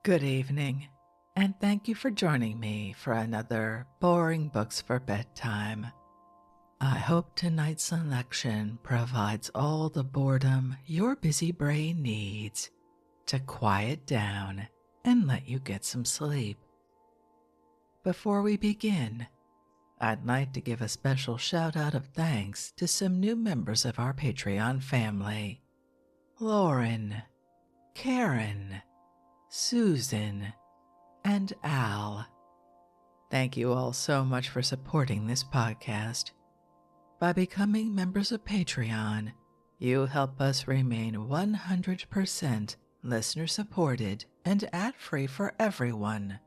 Good evening, and thank you for joining me for another Boring Books for Bedtime. I hope tonight's selection provides all the boredom your busy brain needs to quiet down and let you get some sleep. Before we begin, I'd like to give a special shout out of thanks to some new members of our Patreon family: Lauren, Karen, Susan, and Al. Thank you all so much for supporting this podcast. By becoming members of Patreon, you help us remain 100% listener supported and ad-free for everyone,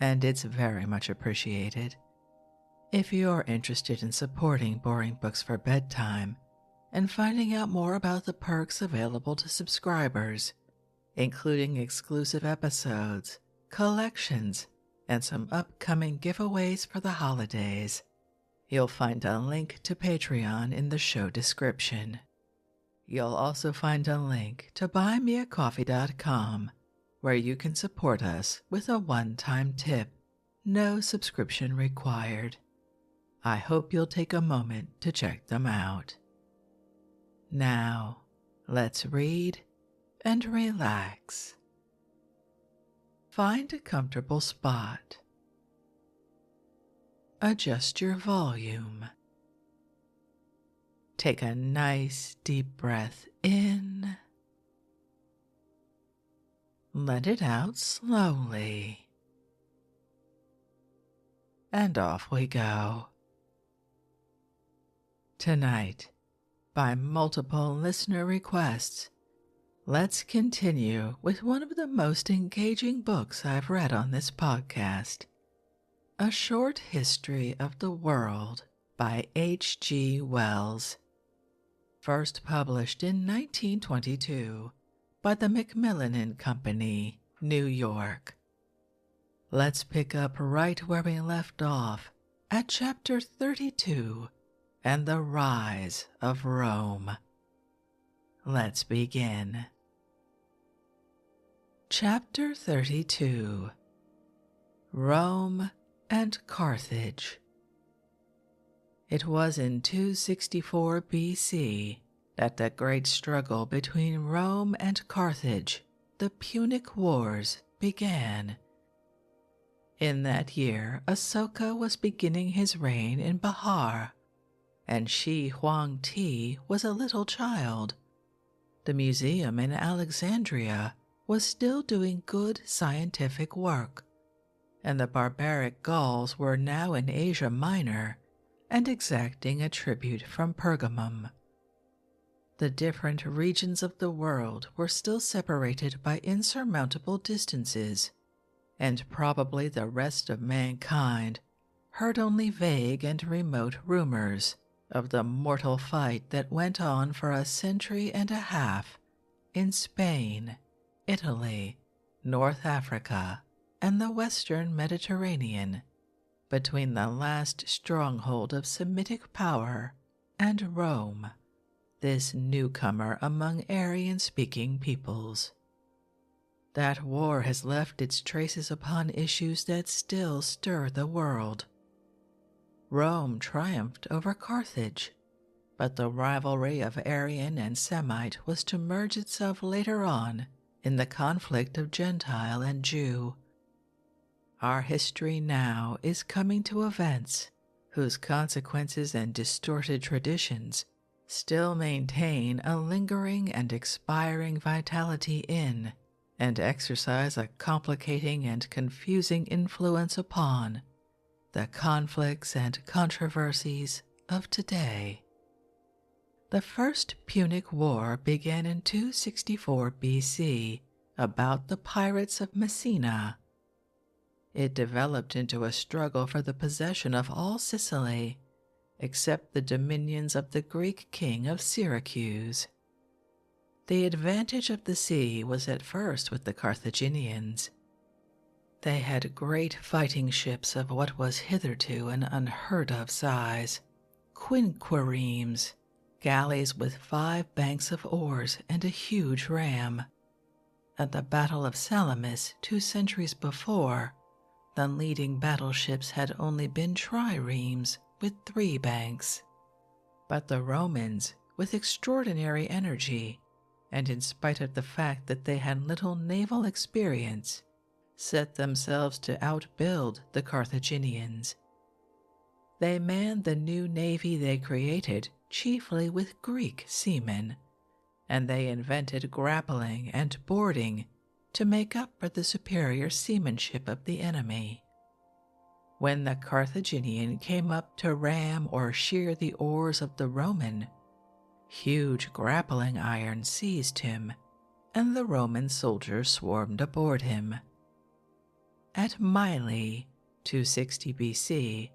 and it's very much appreciated. If you're interested in supporting Boring Books for Bedtime and finding out more about the perks available to subscribers, including exclusive episodes, collections, and some upcoming giveaways for the holidays, you'll find a link to Patreon in the show description. You'll also find a link to buymeacoffee.com, where you can support us with a one-time tip, no subscription required. I hope you'll take a moment to check them out. Now, let's read and relax. Find a comfortable spot. Adjust your volume. Take a nice deep breath in. Let it out slowly. And off we go. Tonight, by multiple listener requests, let's continue with one of the most engaging books I've read on this podcast, A Short History of the World by H.G. Wells. First published in 1922 by the Macmillan and Company, New York. Let's pick up right where we left off at Chapter 32 and the Rise of Rome. Let's begin. Chapter 32. Rome and Carthage. It was in 264 BC that the great struggle between Rome and Carthage, the Punic Wars, began. In that year, Asoka was beginning his reign in Bahar, and Shi Huangti was a little child. The museum in Alexandria was still doing good scientific work, and the barbaric Gauls were now in Asia Minor and exacting a tribute from Pergamum. The different regions of the world were still separated by insurmountable distances, and probably the rest of mankind heard only vague and remote rumors of the mortal fight that went on for a century and a half in Spain, Italy, North Africa, and the Western Mediterranean, between the last stronghold of Semitic power and Rome, this newcomer among Aryan-speaking peoples. That war has left its traces upon issues that still stir the world. Rome triumphed over Carthage, but the rivalry of Aryan and Semite was to merge itself later on in the conflict of Gentile and Jew. Our history now is coming to events whose consequences and distorted traditions still maintain a lingering and expiring vitality in, and exercise a complicating and confusing influence upon, the conflicts and controversies of today. The First Punic War began in 264 BC, about the pirates of Messina. It developed into a struggle for the possession of all Sicily, except the dominions of the Greek king of Syracuse. The advantage of the sea was at first with the Carthaginians. They had great fighting ships of what was hitherto an unheard-of size, quinquiremes, galleys with 5 banks of oars and a huge ram. at the Battle of Salamis 2 centuries before, the leading battleships had only been triremes with 3 banks. But the Romans, with extraordinary energy, and in spite of the fact that they had little naval experience, set themselves to outbuild the Carthaginians. They manned the new navy they created chiefly with Greek seamen, and they invented grappling and boarding to make up for the superior seamanship of the enemy. When the Carthaginian came up to ram or shear the oars of the Roman, huge grappling irons seized him, and the Roman soldiers swarmed aboard him. At Mylae, 260 BC,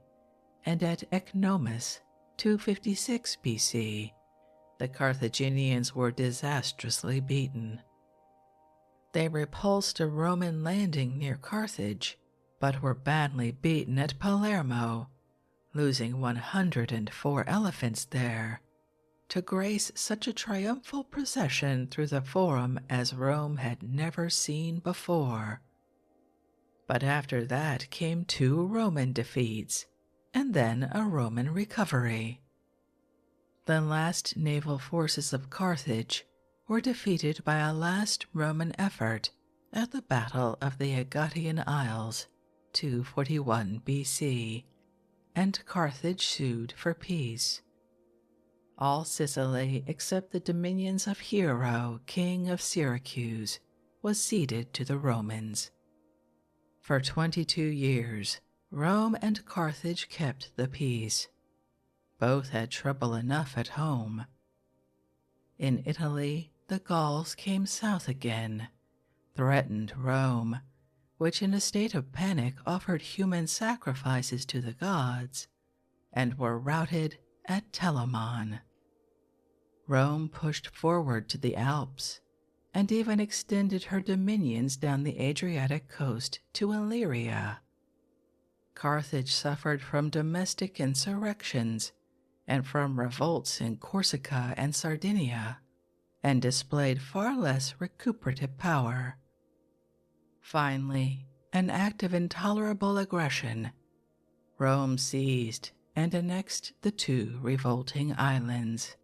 and at Ecnomus, 256 BC, the Carthaginians were disastrously beaten. They repulsed a Roman landing near Carthage, but were badly beaten at Palermo, losing 104 elephants there, to grace such a triumphal procession through the Forum as Rome had never seen before. But after that came 2 Roman defeats, and then a Roman recovery. The last naval forces of Carthage were defeated by a last Roman effort at the Battle of the Egatian Isles, 241 BC, and Carthage sued for peace. All Sicily except the dominions of Hiero, king of Syracuse, was ceded to the Romans. For 22 years, Rome and Carthage kept the peace. Both had trouble enough at home. In Italy, the Gauls came south again, threatened Rome, which in a state of panic offered human sacrifices to the gods, and were routed at Telamon. Rome pushed forward to the Alps, and even extended her dominions down the Adriatic coast to Illyria. Carthage suffered from domestic insurrections and from revolts in Corsica and Sardinia, and displayed far less recuperative power. Finally, an act of intolerable aggression, Rome seized and annexed the 2 revolting islands.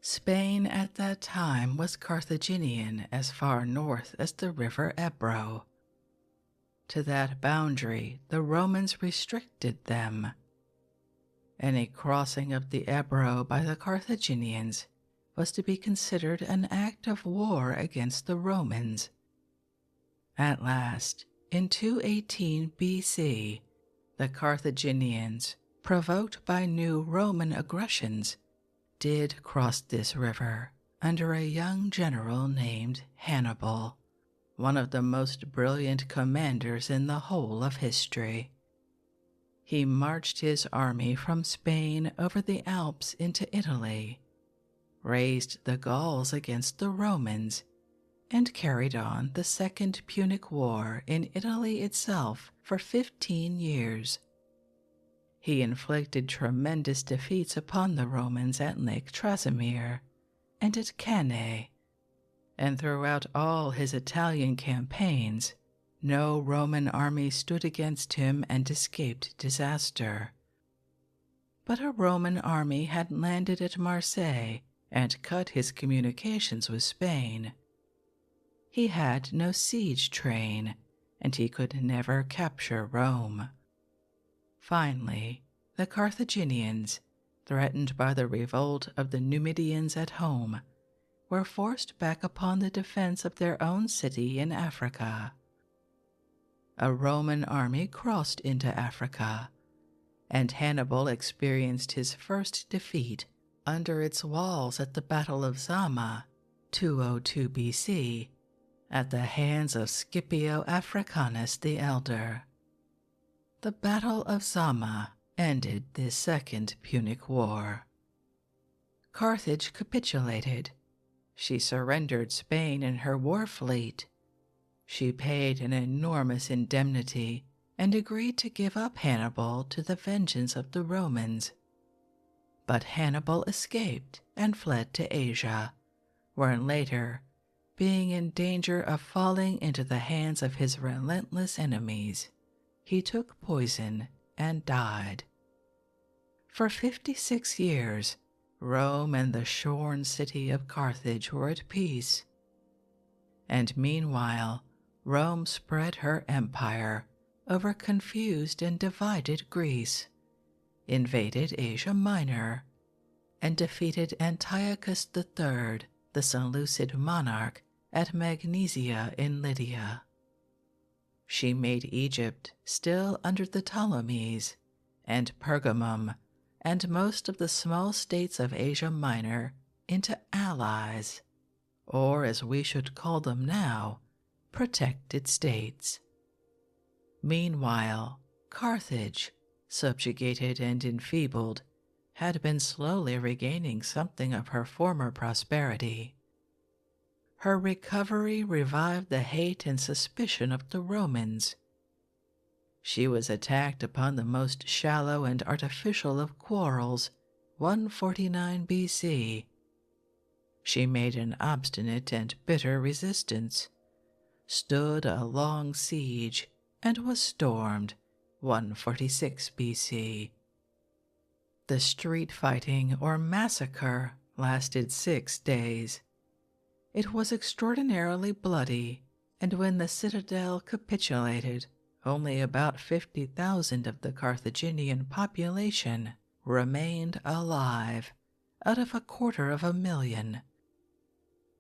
Spain at that time was Carthaginian as far north as the river Ebro. To that boundary the Romans restricted them. Any crossing of the Ebro by the Carthaginians was to be considered an act of war against the Romans. At last, in 218 BC, the Carthaginians, provoked by new Roman aggressions, did cross this river under a young general named Hannibal, one of the most brilliant commanders in the whole of history. He marched his army from Spain over the Alps into Italy, raised the Gauls against the Romans, and carried on the Second Punic War in Italy itself for 15 years. He inflicted tremendous defeats upon the Romans at Lake Trasimir and at Cannae, and throughout all his Italian campaigns, no Roman army stood against him and escaped disaster. But a Roman army had landed at Marseille and cut his communications with Spain. He had no siege train, and he could never capture Rome. Finally, the Carthaginians, threatened by the revolt of the Numidians at home, were forced back upon the defense of their own city in Africa. A Roman army crossed into Africa, and Hannibal experienced his first defeat under its walls at the Battle of Zama, 202 BC, at the hands of Scipio Africanus the Elder. The Battle of Zama ended this Second Punic War. Carthage capitulated. She surrendered Spain and her war fleet. She paid an enormous indemnity and agreed to give up Hannibal to the vengeance of the Romans. But Hannibal escaped and fled to Asia, where later being in danger of falling into the hands of his relentless enemies, he took poison and died. For 56 years, Rome and the shorn city of Carthage were at peace. And meanwhile, Rome spread her empire over confused and divided Greece, invaded Asia Minor, and defeated Antiochus III, the Seleucid monarch, at Magnesia in Lydia. She made Egypt, still under the Ptolemies, and Pergamum, and most of the small states of Asia Minor into allies, or as we should call them now, protected states. Meanwhile, Carthage, subjugated and enfeebled, had been slowly regaining something of her former prosperity. Her recovery revived the hate and suspicion of the Romans. She was attacked upon the most shallow and artificial of quarrels, 149 BC. She made an obstinate and bitter resistance, stood a long siege, and was stormed, 146 BC. The street fighting or massacre lasted 6 days. It was extraordinarily bloody, and when the citadel capitulated, only about 50,000 of the Carthaginian population remained alive out of 250,000.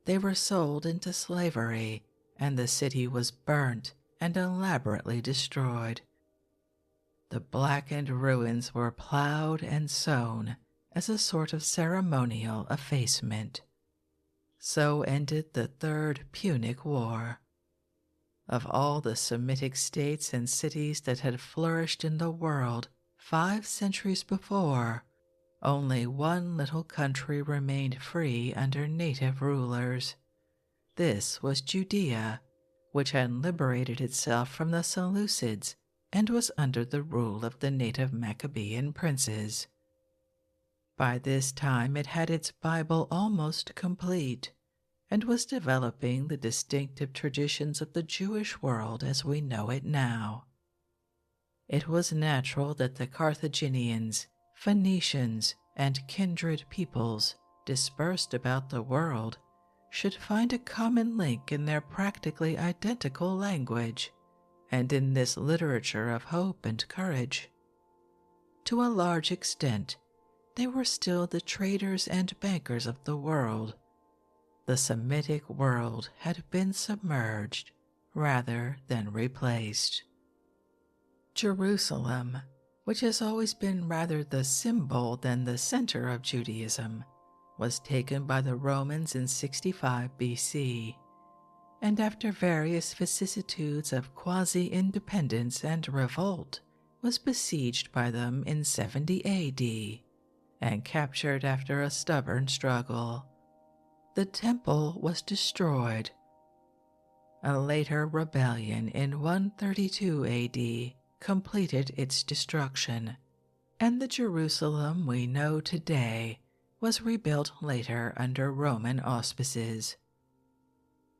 They were sold into slavery, and the city was burnt and elaborately destroyed. The blackened ruins were plowed and sown as a sort of ceremonial effacement. So ended the Third Punic War. Of all the Semitic states and cities that had flourished in the world 5 centuries before, only one little country remained free under native rulers. This was Judea, which had liberated itself from the Seleucids and was under the rule of the native Maccabean princes. By this time it had its Bible almost complete, and was developing the distinctive traditions of the Jewish world as we know it now. It was natural that the Carthaginians, Phoenicians, and kindred peoples dispersed about the world should find a common link in their practically identical language and in this literature of hope and courage. To a large extent, they were still the traders and bankers of the world. The Semitic world had been submerged rather than replaced. Jerusalem, which has always been rather the symbol than the center of Judaism, was taken by the Romans in 65 BC, and after various vicissitudes of quasi-independence and revolt, was besieged by them in 70 AD, and captured after a stubborn struggle. The temple was destroyed. A later rebellion in 132 AD completed its destruction, and the Jerusalem we know today was rebuilt later under Roman auspices.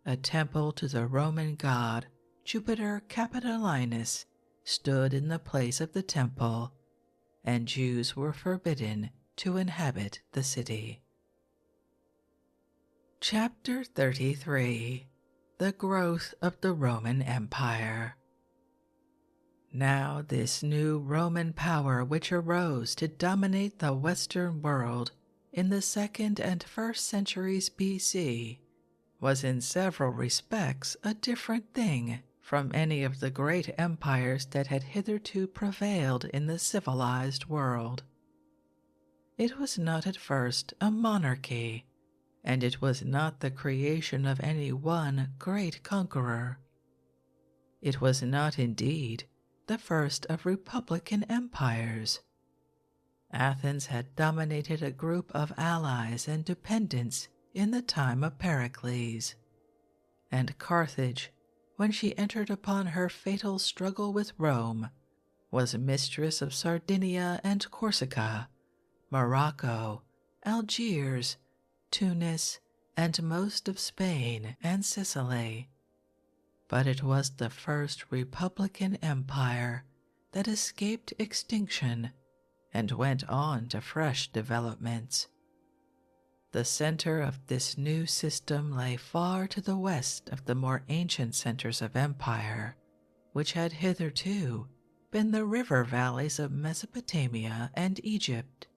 A temple to the Roman god Jupiter Capitolinus stood in the place of the temple, and Jews were forbidden to inhabit the city. Chapter 33. The Growth of the Roman Empire. Now this new Roman power which arose to dominate the Western world in the 2nd and 1st centuries BC was in several respects a different thing from any of the great empires that had hitherto prevailed in the civilized world. It was not at first a monarchy, and it was not the creation of any one great conqueror. It was not indeed the first of republican empires. Athens had dominated a group of allies and dependents in the time of Pericles, and Carthage, when she entered upon her fatal struggle with Rome, was mistress of Sardinia and Corsica, Morocco, Algiers, Tunis, and most of Spain and Sicily, but it was the first republican empire that escaped extinction and went on to fresh developments. The center of this new system lay far to the west of the more ancient centers of empire, which had hitherto been the river valleys of Mesopotamia and Egypt.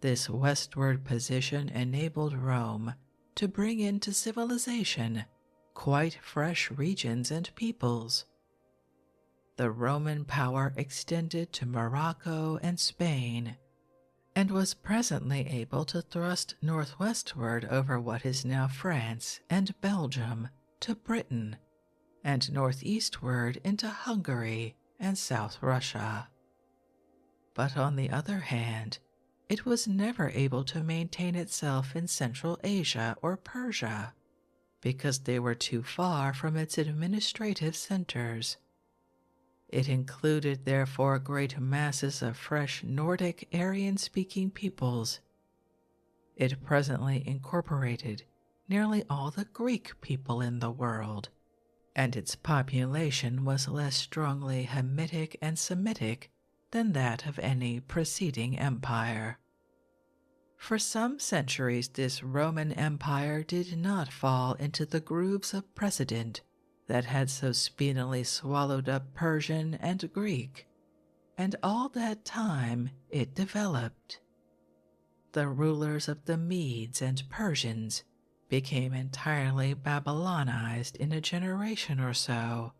This westward position enabled Rome to bring into civilization quite fresh regions and peoples. The Roman power extended to Morocco and Spain, and was presently able to thrust northwestward over what is now France and Belgium to Britain, and northeastward into Hungary and South Russia. But on the other hand, it was never able to maintain itself in Central Asia or Persia, because they were too far from its administrative centers. It included therefore great masses of fresh Nordic Aryan-speaking peoples. It presently incorporated nearly all the Greek people in the world, and its population was less strongly Hamitic and Semitic than that of any preceding empire. For some centuries this Roman Empire did not fall into the grooves of precedent that had so speedily swallowed up Persian and Greek, and all that time it developed. The rulers of the Medes and Persians became entirely Babylonized in a generation or so.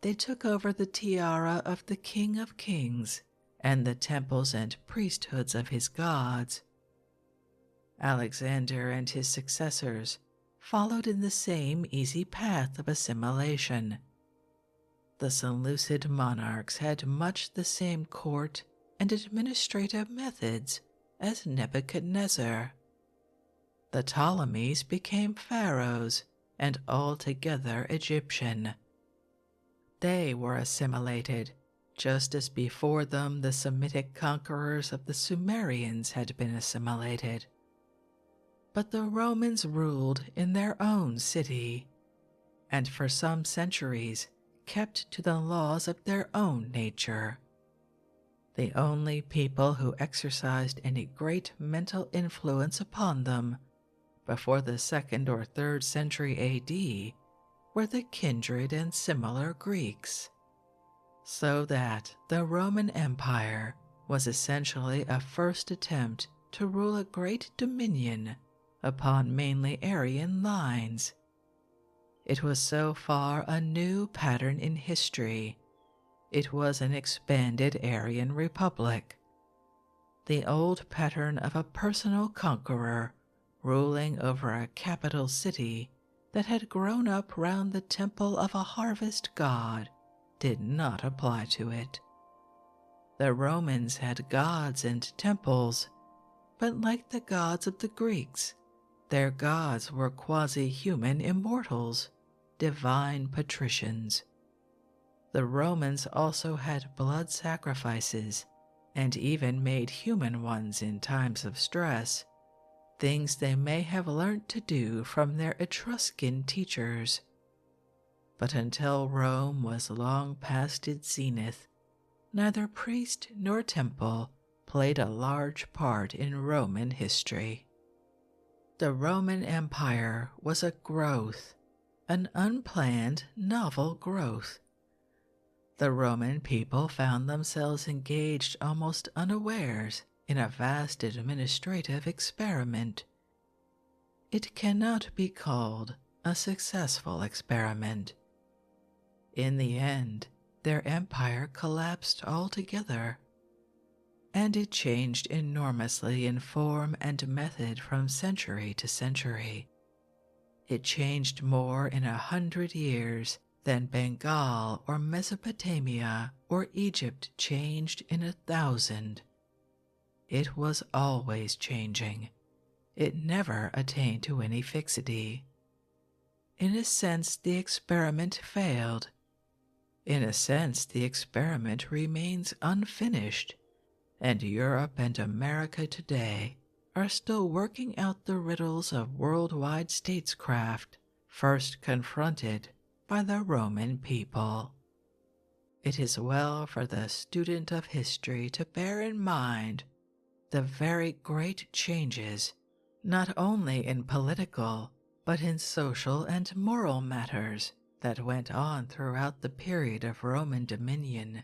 They took over the tiara of the King of Kings and the temples and priesthoods of his gods. Alexander and his successors followed in the same easy path of assimilation. The Seleucid monarchs had much the same court and administrative methods as Nebuchadnezzar. The Ptolemies became pharaohs and altogether Egyptian. They were assimilated, just as before them the Semitic conquerors of the Sumerians had been assimilated. But the Romans ruled in their own city, and for some centuries kept to the laws of their own nature. The only people who exercised any great mental influence upon them before the 2nd or 3rd century AD were the kindred and similar Greeks, so that the Roman Empire was essentially a first attempt to rule a great dominion upon mainly Aryan lines. It was so far a new pattern in history. It was an expanded Aryan republic. The old pattern of a personal conqueror ruling over a capital city that had grown up round the temple of a harvest god did not apply to it. The Romans had gods and temples, but like the gods of the Greeks, their gods were quasi-human immortals, divine patricians. The Romans also had blood sacrifices, and even made human ones in times of stress, things they may have learnt to do from their Etruscan teachers. But until Rome was long past its zenith, neither priest nor temple played a large part in Roman history. The Roman Empire was a growth, an unplanned, novel growth. The Roman people found themselves engaged almost unawares in a vast administrative experiment. It cannot be called a successful experiment. In the end, their empire collapsed altogether, and it changed enormously in form and method from century to century. It changed more in 100 years than Bengal or Mesopotamia or Egypt changed in 1,000. It was always changing. It never attained to any fixity. In a sense, the experiment failed. In a sense, the experiment remains unfinished, and Europe and America today are still working out the riddles of worldwide statescraft first confronted by the Roman people. It is well for the student of history to bear in mind the very great changes, not only in political, but in social and moral matters that went on throughout the period of Roman dominion.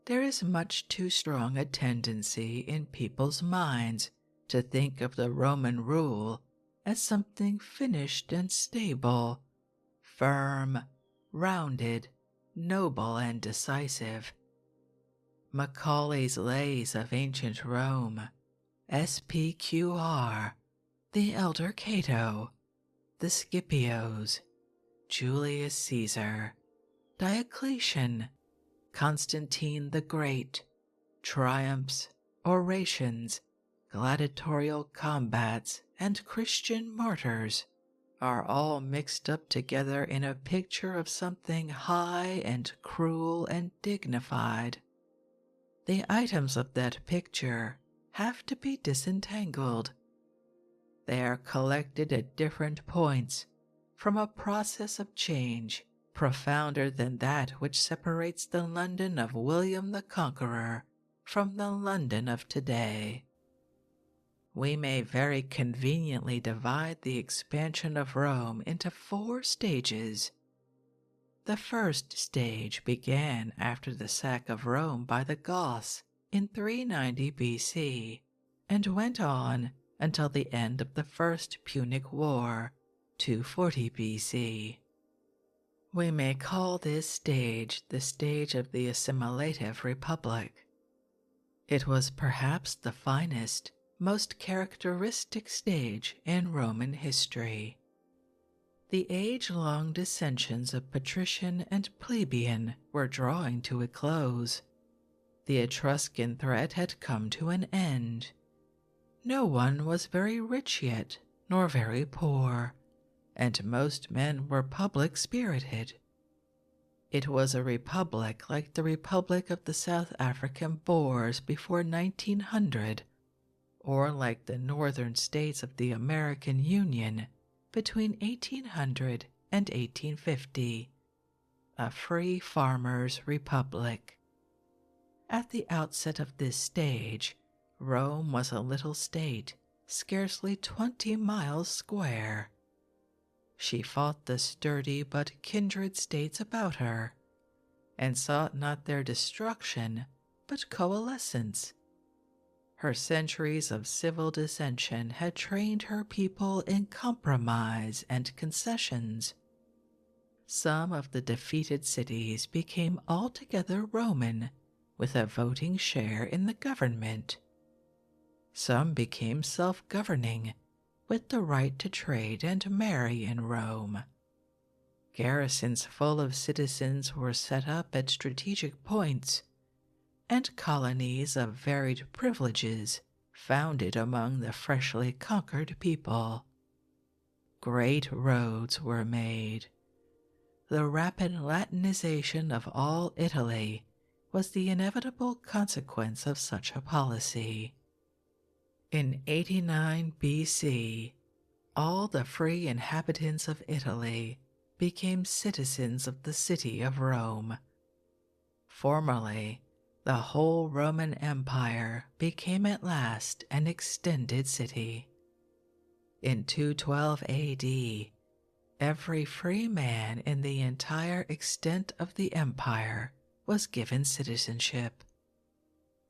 There is much too strong a tendency in people's minds to think of the Roman rule as something finished and stable, firm, rounded, noble, and decisive. Macaulay's Lays of Ancient Rome, SPQR, the Elder Cato, the Scipios, Julius Caesar, Diocletian, Constantine the Great, triumphs, orations, gladiatorial combats, and Christian martyrs are all mixed up together in a picture of something high and cruel and dignified. The items of that picture have to be disentangled. They are collected at different points from a process of change profounder than that which separates the London of William the Conqueror from the London of today. We may very conveniently divide the expansion of Rome into 4 stages. The first stage began after the sack of Rome by the Goths in 390 BC and went on until the end of the First Punic War, 240 BC. We may call this stage the stage of the assimilative republic. It was perhaps the finest, most characteristic stage in Roman history. The age-long dissensions of patrician and plebeian were drawing to a close. The Etruscan threat had come to an end. No one was very rich yet, nor very poor, and most men were public-spirited. It was a republic like the Republic of the South African Boers before 1900, or like the northern states of the American Union between 1800 and 1850, a free farmers' republic. At the outset of this stage, Rome was a little state, scarcely 20 miles square. She fought the sturdy but kindred states about her, and sought not their destruction, but coalescence. Her centuries of civil dissension had trained her people in compromise and concessions. Some of the defeated cities became altogether Roman, with a voting share in the government. Some became self-governing, with the right to trade and marry in Rome. Garrisons full of citizens were set up at strategic points, and colonies of varied privileges founded among the freshly conquered people. Great roads were made. The rapid Latinization of all Italy was the inevitable consequence of such a policy. In 89 BC, all the free inhabitants of Italy became citizens of the city of Rome. Formerly, the whole Roman Empire became at last an extended city. In 212 AD, every free man in the entire extent of the empire was given citizenship,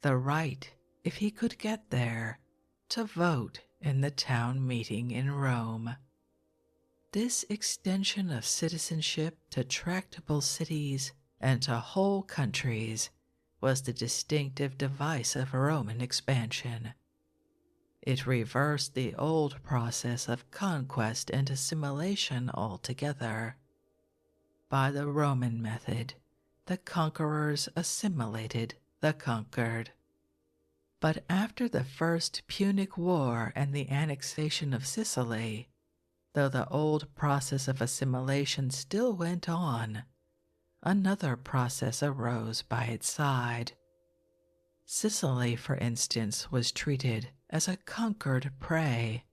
the right, if he could get there, to vote in the town meeting in Rome. This extension of citizenship to tractable cities and to whole countries was the distinctive device of Roman expansion. It reversed the old process of conquest and assimilation altogether. By the Roman method, the conquerors assimilated the conquered. But after the First Punic War and the annexation of Sicily, though the old process of assimilation still went on, another process arose by its side. Sicily, for instance, was treated as a conquered prey.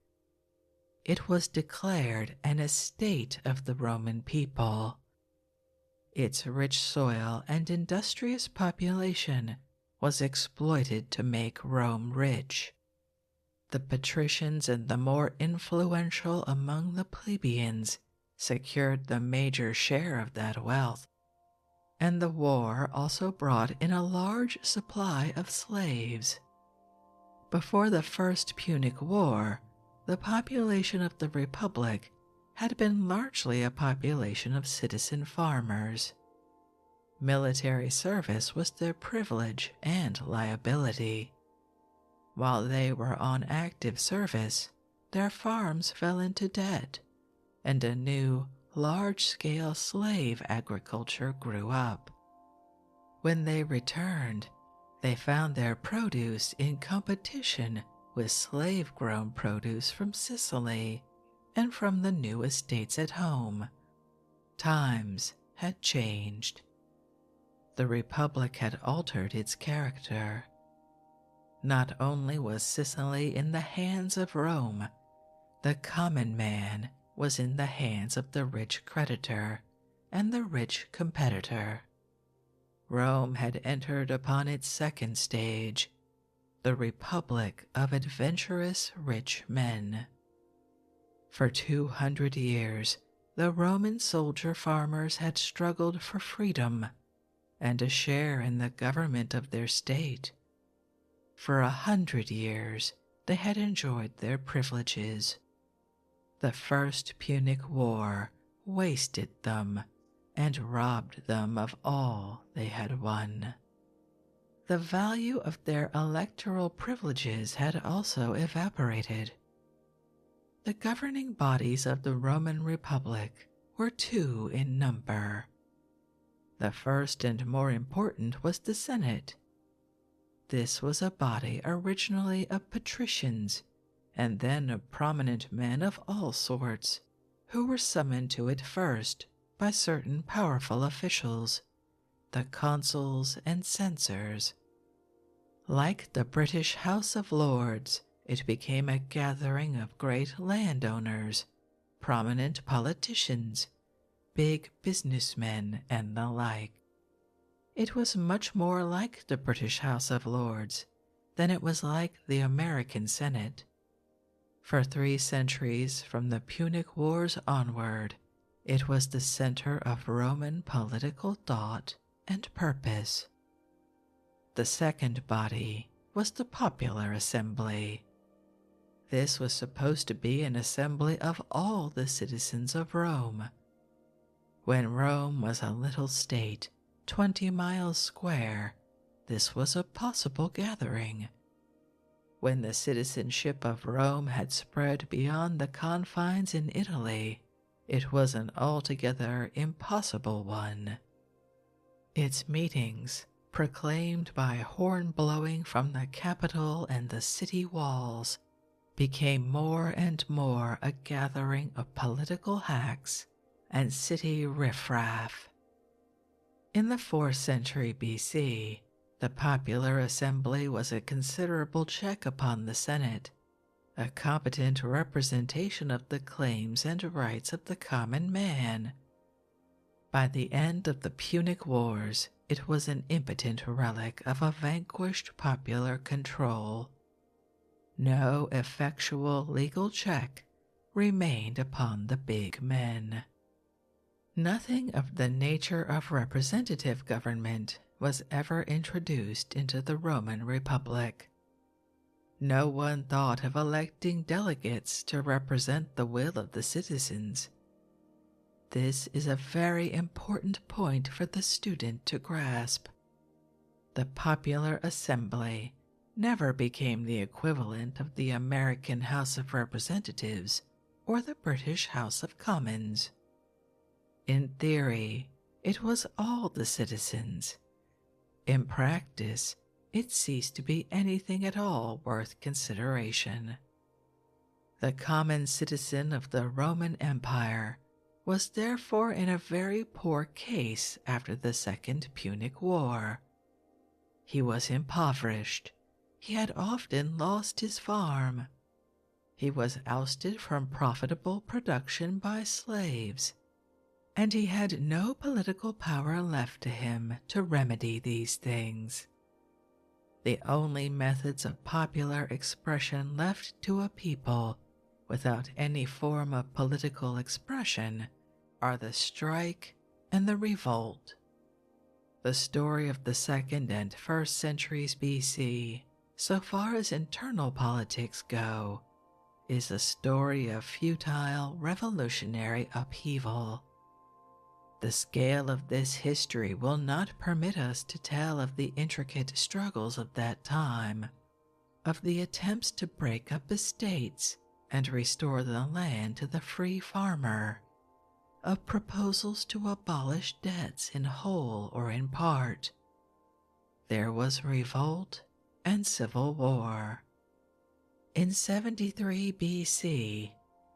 It was declared an estate of the Roman people. Its rich soil and industrious population was exploited to make Rome rich. The patricians and the more influential among the plebeians secured the major share of that wealth, and the war also brought in a large supply of slaves. Before the First Punic War, the population of the Republic had been largely a population of citizen farmers. Military service was their privilege and liability. While they were on active service, their farms fell into debt, and a new, large-scale slave agriculture grew up. When they returned, they found their produce in competition with slave-grown produce from Sicily and from the new estates at home. Times had changed. The Republic had altered its character. Not only was Sicily in the hands of Rome, the common man was in the hands of the rich creditor and the rich competitor. Rome had entered upon its second stage, the Republic of adventurous rich men. For 200 years, the Roman soldier farmers had struggled for freedom and a share in the government of their state. For 100 years, they had enjoyed their privileges. The First Punic War wasted them and robbed them of all they had won. The value of their electoral privileges had also evaporated. The governing bodies of the Roman Republic were two in number. The first and more important was the Senate. This was a body originally of patricians and then of prominent men of all sorts, who were summoned to it first by certain powerful officials, the consuls and censors. Like the British House of Lords, it became a gathering of great landowners, prominent politicians, big businessmen, and the like. It was much more like the British House of Lords than it was like the American Senate. For 3 centuries from the Punic Wars onward, it was the center of Roman political thought and purpose. The second body was the Popular Assembly. This was supposed to be an assembly of all the citizens of Rome. When Rome was a little state, 20 miles square, this was a possible gathering. When the citizenship of Rome had spread beyond the confines in Italy, it was an altogether impossible one. Its meetings, proclaimed by horn blowing from the Capitol and the city walls, became more and more a gathering of political hacks and city riffraff. In the 4th century BC, the Popular Assembly was a considerable check upon the Senate, a competent representation of the claims and rights of the common man. By the end of the Punic Wars, it was an impotent relic of a vanquished popular control. No effectual legal check remained upon the big men. Nothing of the nature of representative government was ever introduced into the Roman Republic. No one thought of electing delegates to represent the will of the citizens. This is a very important point for the student to grasp. The Popular Assembly never became the equivalent of the American House of Representatives or the British House of Commons. In theory, it was all the citizens. In practice, it ceased to be anything at all worth consideration. The common citizen of the Roman Empire was therefore in a very poor case after the Second Punic War. He was impoverished, he had often lost his farm. He was ousted from profitable production by slaves, and he had no political power left to him to remedy these things. The only methods of popular expression left to a people without any form of political expression are the strike and the revolt. The story of the 2nd and 1st centuries BC, so far as internal politics go, is a story of futile revolutionary upheaval. The scale of this history will not permit us to tell of the intricate struggles of that time, of the attempts to break up estates and restore the land to the free farmer, of proposals to abolish debts in whole or in part. There was revolt and civil war. In 73 BC,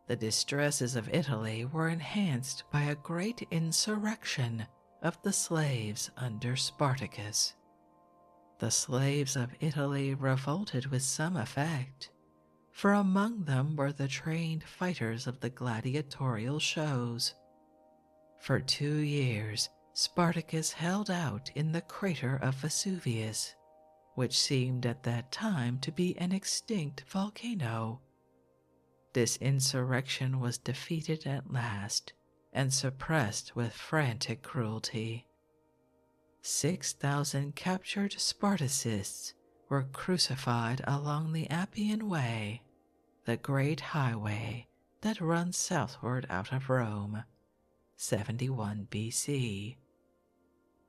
the distresses of Italy were enhanced by a great insurrection of the slaves under Spartacus. The slaves of Italy revolted with some effect, for among them were the trained fighters of the gladiatorial shows. For 2 years, Spartacus held out in the crater of Vesuvius, which seemed at that time to be an extinct volcano. This insurrection was defeated at last and suppressed with frantic cruelty. 6,000 captured Spartacists were crucified along the Appian Way, the great highway that runs southward out of Rome, 71 BC.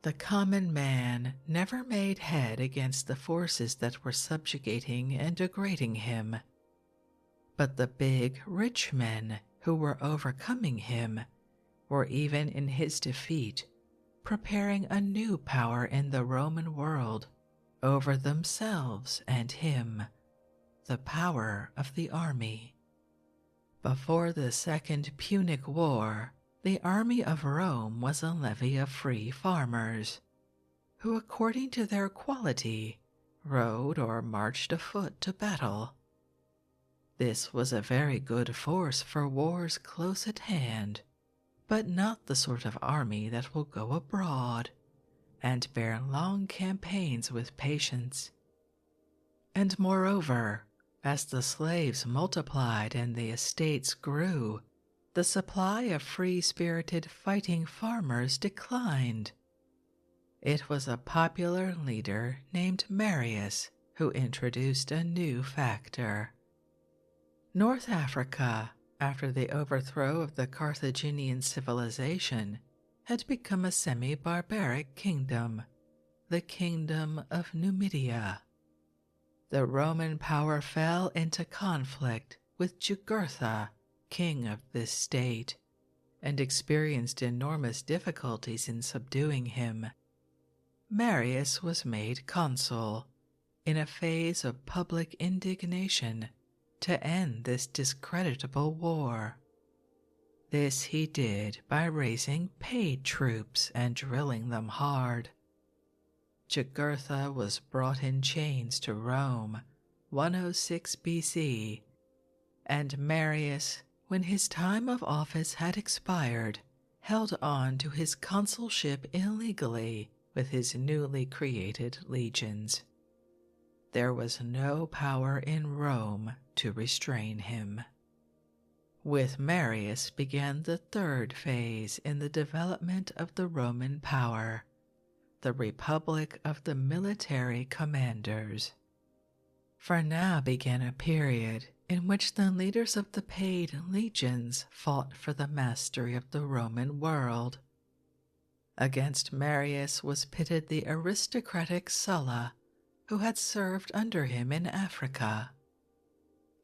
The common man never made head against the forces that were subjugating and degrading him. But the big, rich men who were overcoming him were even in his defeat preparing a new power in the Roman world over themselves and him, the power of the army. Before the Second Punic War, the army of Rome was a levy of free farmers, who according to their quality rode or marched afoot to battle. This was a very good force for wars close at hand, but not the sort of army that will go abroad and bear long campaigns with patience. And moreover, as the slaves multiplied and the estates grew, the supply of free-spirited fighting farmers declined. It was a popular leader named Marius who introduced a new factor. North Africa, after the overthrow of the Carthaginian civilization, had become a semi-barbaric kingdom, the kingdom of Numidia. The Roman power fell into conflict with Jugurtha, king of this state, and experienced enormous difficulties in subduing him. Marius was made consul, in a phase of public indignation, to end this discreditable war. This he did by raising paid troops and drilling them hard. Jugurtha was brought in chains to Rome, 106 BC, and Marius, when his time of office had expired, held on to his consulship illegally with his newly created legions. There was no power in Rome to restrain him. With Marius began the third phase in the development of the Roman power, the Republic of the military commanders. For now began a period in which the leaders of the paid legions fought for the mastery of the Roman world. Against Marius was pitted the aristocratic Sulla, who had served under him in Africa.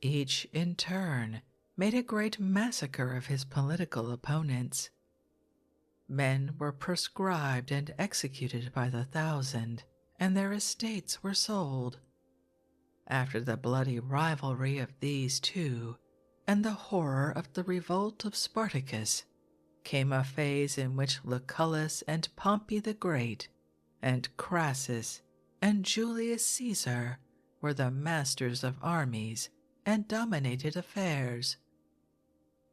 Each, in turn, made a great massacre of his political opponents. Men were proscribed and executed by the thousand, and their estates were sold. After the bloody rivalry of these two, and the horror of the revolt of Spartacus, came a phase in which Lucullus and Pompey the Great, and Crassus and Julius Caesar were the masters of armies and dominated affairs.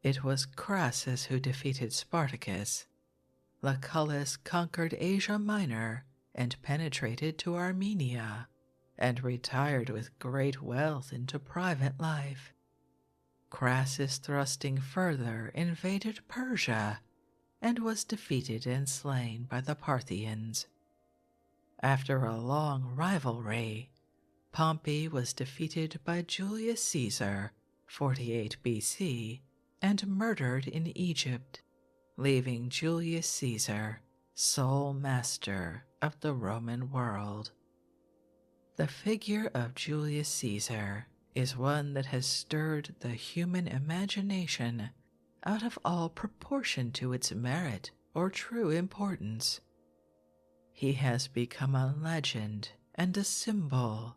It was Crassus who defeated Spartacus. Lucullus conquered Asia Minor and penetrated to Armenia, and retired with great wealth into private life. Crassus, thrusting further, invaded Persia and was defeated and slain by the Parthians. After a long rivalry, Pompey was defeated by Julius Caesar, 48 BC, and murdered in Egypt, leaving Julius Caesar sole master of the Roman world. The figure of Julius Caesar is one that has stirred the human imagination out of all proportion to its merit or true importance. He has become a legend and a symbol.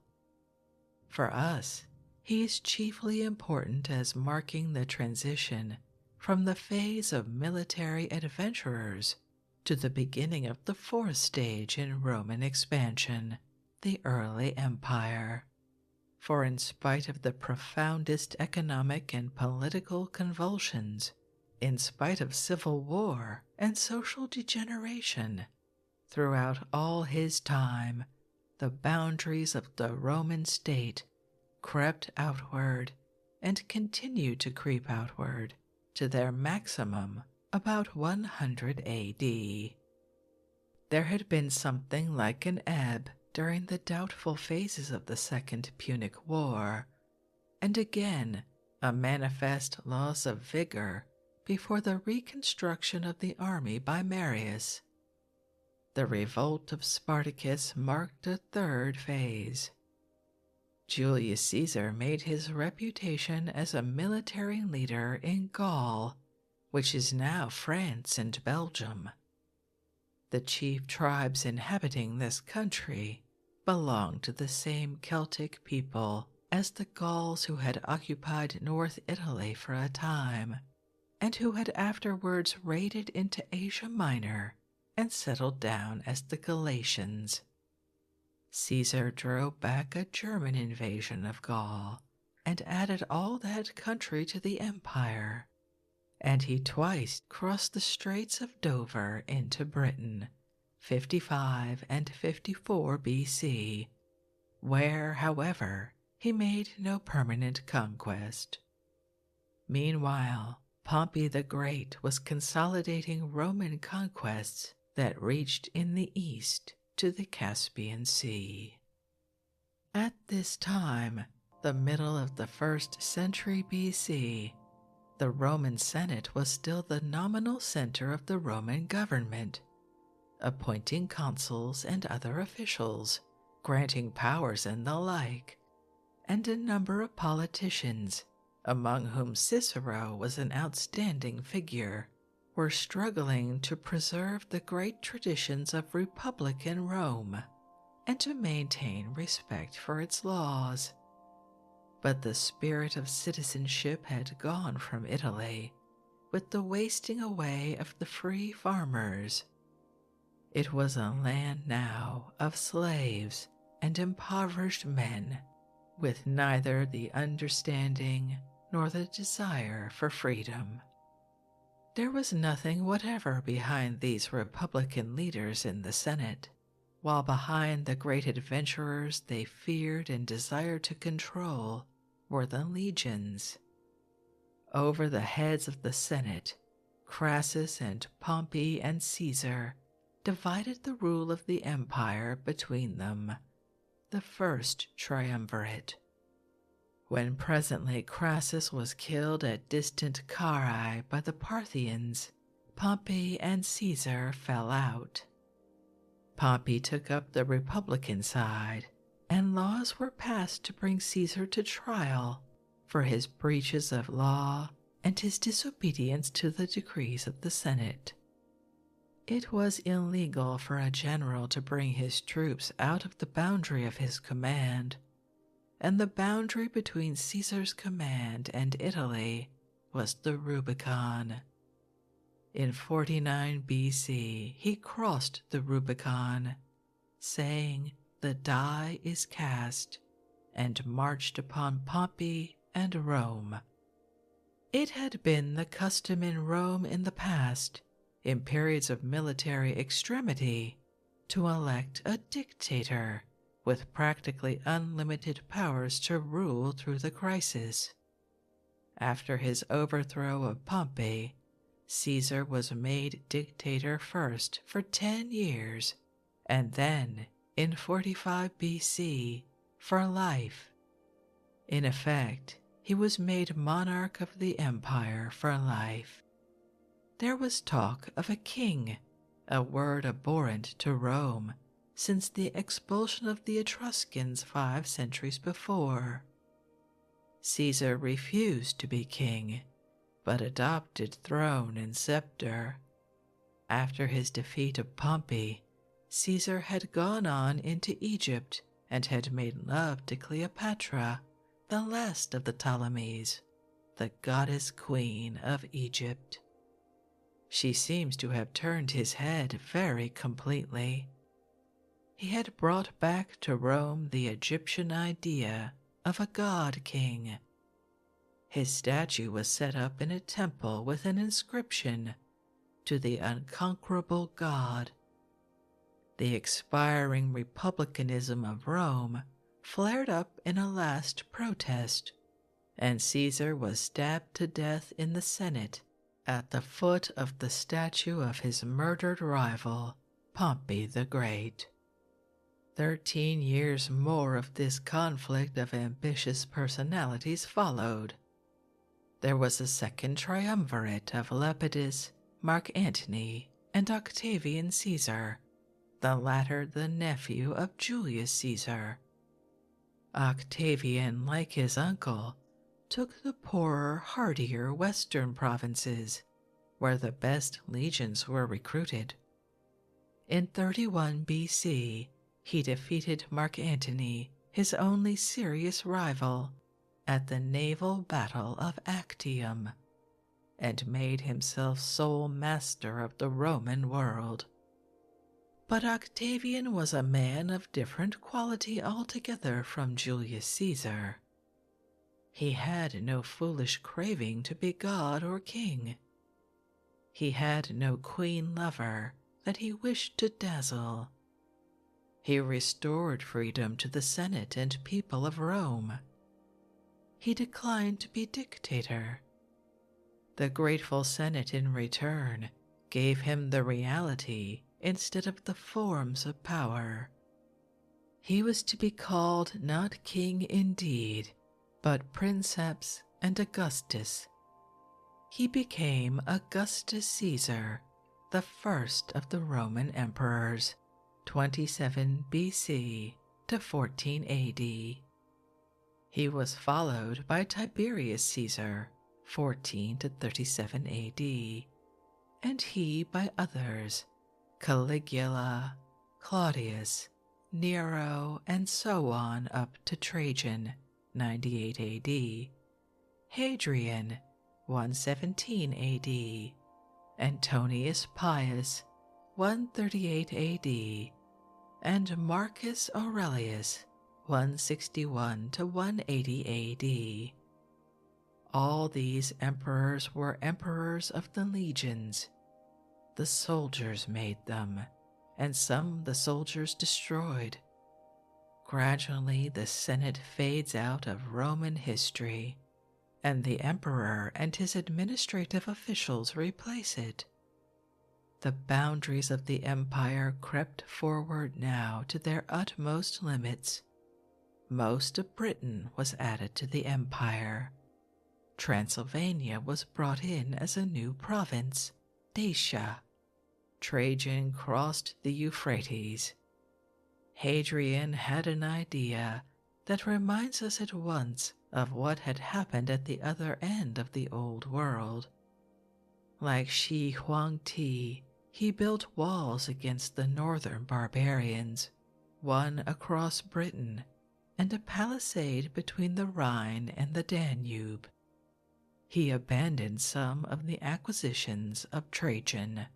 For us, he is chiefly important as marking the transition from the phase of military adventurers to the beginning of the fourth stage in Roman expansion, the early empire. For in spite of the profoundest economic and political convulsions, in spite of civil war and social degeneration, throughout all his time, the boundaries of the Roman state crept outward and continued to creep outward to their maximum about 100 AD. There had been something like an ebb during the doubtful phases of the Second Punic War, and again a manifest loss of vigor before the reconstruction of the army by Marius. The revolt of Spartacus marked a third phase. Julius Caesar made his reputation as a military leader in Gaul, which is now France and Belgium. The chief tribes inhabiting this country belonged to the same Celtic people as the Gauls who had occupied North Italy for a time, and who had afterwards raided into Asia Minor and settled down as the Galatians. Caesar drove back a German invasion of Gaul and added all that country to the empire, and he twice crossed the Straits of Dover into Britain, 55 and 54 BC, where, however, he made no permanent conquest. Meanwhile, Pompey the Great was consolidating Roman conquests that reached in the east to the Caspian Sea. At this time, the middle of the 1st century BC, the Roman Senate was still the nominal center of the Roman government, appointing consuls and other officials, granting powers and the like, and a number of politicians, among whom Cicero was an outstanding figure, were struggling to preserve the great traditions of republican Rome and to maintain respect for its laws. But the spirit of citizenship had gone from Italy with the wasting away of the free farmers. It was a land now of slaves and impoverished men, with neither the understanding nor the desire for freedom. There was nothing whatever behind these Republican leaders in the Senate, while behind the great adventurers they feared and desired to control were the legions. Over the heads of the Senate, Crassus and Pompey and Caesar divided the rule of the empire between them, the first triumvirate. When presently Crassus was killed at distant Carrhae by the Parthians, Pompey and Caesar fell out. Pompey took up the Republican side, and laws were passed to bring Caesar to trial for his breaches of law and his disobedience to the decrees of the Senate. It was illegal for a general to bring his troops out of the boundary of his command, and the boundary between Caesar's command and Italy was the Rubicon. In 49 BC, he crossed the Rubicon, saying, "The die is cast," and marched upon Pompey and Rome. It had been the custom in Rome in the past, in periods of military extremity, to elect a dictator with practically unlimited powers to rule through the crisis. After his overthrow of Pompey, Caesar was made dictator first for 10 years, and then, in 45 BC, for life. In effect, he was made monarch of the empire for life. There was talk of a king, a word abhorrent to Rome since the expulsion of the Etruscans 5 centuries before. Caesar refused to be king, but adopted throne and scepter. After his defeat of Pompey, Caesar had gone on into Egypt and had made love to Cleopatra, the last of the Ptolemies, the goddess queen of Egypt. She seems to have turned his head very completely. He had brought back to Rome the Egyptian idea of a god king. His statue was set up in a temple with an inscription, "To the unconquerable God." The expiring republicanism of Rome flared up in a last protest, and Caesar was stabbed to death in the Senate at the foot of the statue of his murdered rival, Pompey the Great. 13 years more of this conflict of ambitious personalities followed. There was a second triumvirate of Lepidus, Mark Antony, and Octavian Caesar, the latter the nephew of Julius Caesar. Octavian, like his uncle, took the poorer, hardier western provinces, where the best legions were recruited. In 31 BC, he defeated Mark Antony, his only serious rival, at the naval battle of Actium, and made himself sole master of the Roman world. But Octavian was a man of different quality altogether from Julius Caesar. He had no foolish craving to be god or king. He had no queen lover that he wished to dazzle. He restored freedom to the Senate and people of Rome. He declined to be dictator. The grateful Senate in return gave him the reality instead of the forms of power. He was to be called not king indeed, but princeps and Augustus. He became Augustus Caesar, the first of the Roman emperors, 27 BC to 14 AD. He was followed by Tiberius Caesar, 14 to 37 AD, and he by others, Caligula, Claudius, Nero, and so on up to Trajan, 98 AD, Hadrian, 117 AD, Antonius Pius, 138 AD, and Marcus Aurelius, 161 to 180 AD. All these emperors were emperors of the legions. The soldiers made them, and some the soldiers destroyed. Gradually the Senate fades out of Roman history, and the emperor and his administrative officials replace it. The boundaries of the empire crept forward now to their utmost limits. Most of Britain was added to the empire. Transylvania was brought in as a new province, Dacia. Trajan crossed the Euphrates. Hadrian had an idea that reminds us at once of what had happened at the other end of the old world. Like Shi Huangti, he built walls against the northern barbarians, one across Britain, and a palisade between the Rhine and the Danube. He abandoned some of the acquisitions of Trajan.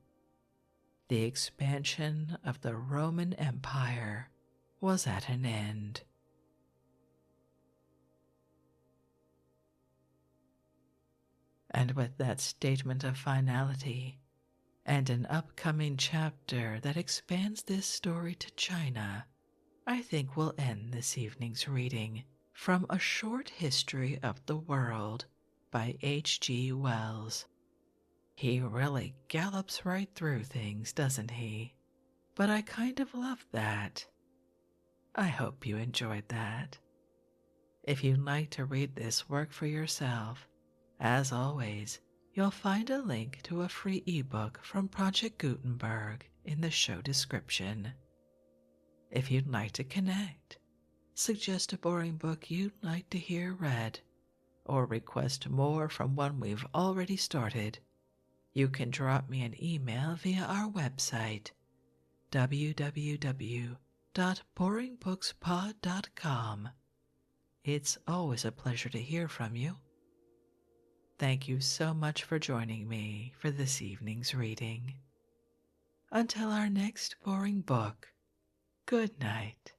The expansion of the Roman Empire was at an end. And with that statement of finality, and an upcoming chapter that expands this story to China, I think we'll end this evening's reading from A Short History of the World by H.G. Wells. He really gallops right through things, doesn't he? But I kind of love that. I hope you enjoyed that. If you'd like to read this work for yourself, as always, you'll find a link to a free ebook from Project Gutenberg in the show description. If you'd like to connect, suggest a boring book you'd like to hear read, or request more from one we've already started, you can drop me an email via our website, www.boringbookspod.com. It's always a pleasure to hear from you. Thank you so much for joining me for this evening's reading. Until our next boring book, good night.